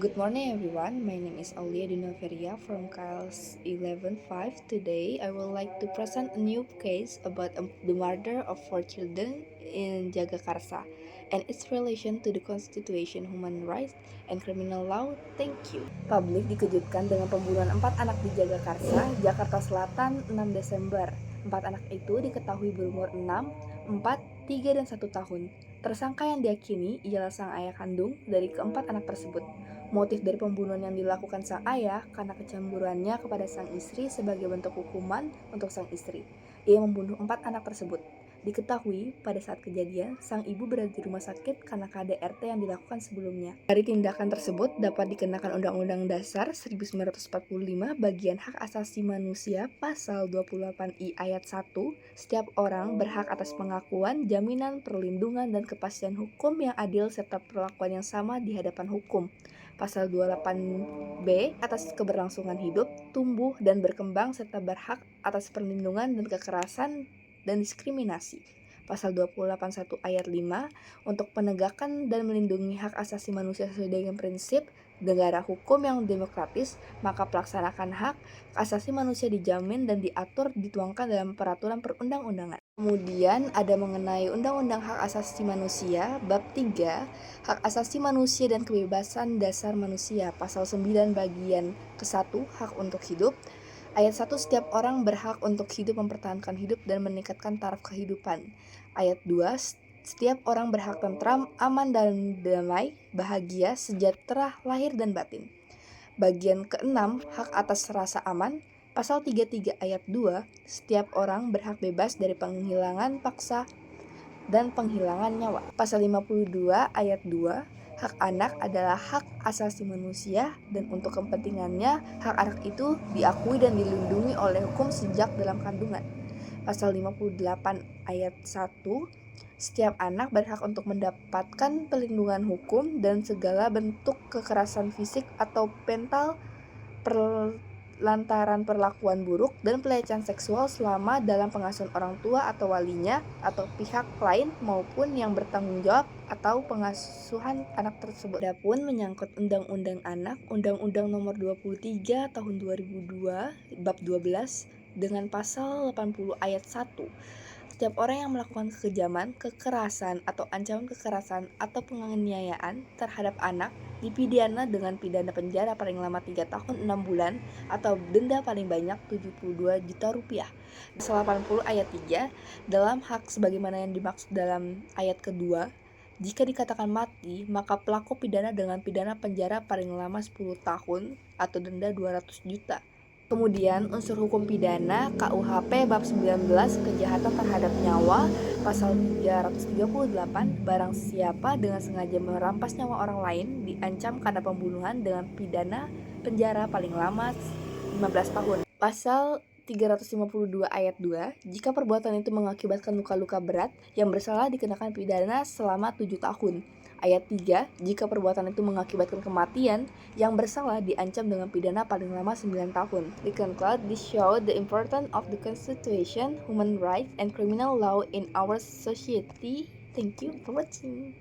Good morning everyone, my name is Aulia Dinoveria from KLS 11.5. Today I would like to present a new case about the murder of 4 children in Jagakarsa and its relation to the Constitution, Human Rights, and Criminal Law. Thank you. Publik dikejutkan dengan pembunuhan 4 anak di Jagakarsa, Jakarta Selatan 6 Desember. 4 anak itu diketahui berumur 6, 4, 3, dan 1 tahun. Tersangka yang diyakini ialah sang ayah kandung dari keempat anak tersebut. Motif dari pembunuhan yang dilakukan sang ayah karena kecemburuannya kepada sang istri sebagai bentuk hukuman untuk sang istri. Ia membunuh 4 anak tersebut. Diketahui pada saat kejadian, sang ibu berada di rumah sakit karena KDRT yang dilakukan sebelumnya. Dari tindakan tersebut dapat dikenakan Undang-Undang Dasar 1945 bagian hak asasi manusia pasal 28I ayat 1, setiap orang berhak atas pengakuan, jaminan, perlindungan, dan kepastian hukum yang adil serta perlakuan yang sama di hadapan hukum. Pasal 28B atas keberlangsungan hidup, tumbuh, dan berkembang serta berhak atas perlindungan dan kekerasan dan diskriminasi. Pasal 281 ayat 5 untuk penegakan dan melindungi hak asasi manusia sesuai dengan prinsip negara hukum yang demokratis, maka pelaksanakan hak asasi manusia dijamin dan diatur dituangkan dalam peraturan perundang-undangan. Kemudian ada mengenai Undang-Undang Hak Asasi Manusia, Bab 3, Hak Asasi Manusia dan Kebebasan Dasar Manusia, Pasal 9 bagian ke-1, Hak untuk Hidup. Ayat 1, setiap orang berhak untuk hidup, mempertahankan hidup, dan meningkatkan taraf kehidupan. Ayat 2, setiap orang berhak tentram, aman, dan damai, bahagia, sejahtera, lahir dan batin. Bagian ke-6, hak atas rasa aman. Pasal 33 ayat 2, setiap orang berhak bebas dari penghilangan paksa dan penghilangan nyawa. Pasal 52 ayat 2, hak anak adalah hak asasi manusia dan untuk kepentingannya hak anak itu diakui dan dilindungi oleh hukum sejak dalam kandungan. Pasal 58 ayat 1, setiap anak berhak untuk mendapatkan perlindungan hukum dan segala bentuk kekerasan fisik atau mental lantaran perlakuan buruk dan pelecehan seksual selama dalam pengasuhan orang tua atau walinya atau pihak lain maupun yang bertanggung jawab atau pengasuhan anak tersebut. Adapun menyangkut Undang-Undang Anak, Undang-Undang Nomor 23 Tahun 2002 Bab 12 dengan pasal 80 ayat 1. Setiap orang yang melakukan kekejaman, kekerasan, atau ancaman kekerasan atau penganiayaan terhadap anak dipidana dengan pidana penjara paling lama 3 tahun 6 bulan atau denda paling banyak 72 juta rupiah. Pasal 80 ayat 3, dalam hak sebagaimana yang dimaksud dalam ayat kedua, jika dikatakan mati, maka pelaku pidana dengan pidana penjara paling lama 10 tahun atau denda 200 juta. Kemudian unsur hukum pidana KUHP bab 19 kejahatan terhadap nyawa, pasal 338, barang siapa dengan sengaja merampas nyawa orang lain diancam karena pembunuhan dengan pidana penjara paling lama 15 tahun. Pasal 352 ayat 2, jika perbuatan itu mengakibatkan luka-luka berat, yang bersalah dikenakan pidana selama 7 tahun. Ayat 3, jika perbuatan itu mengakibatkan kematian, yang bersalah diancam dengan pidana paling lama 9 tahun. We conclude this show the importance of the Constitution, human rights, and criminal law in our society. Thank you for watching.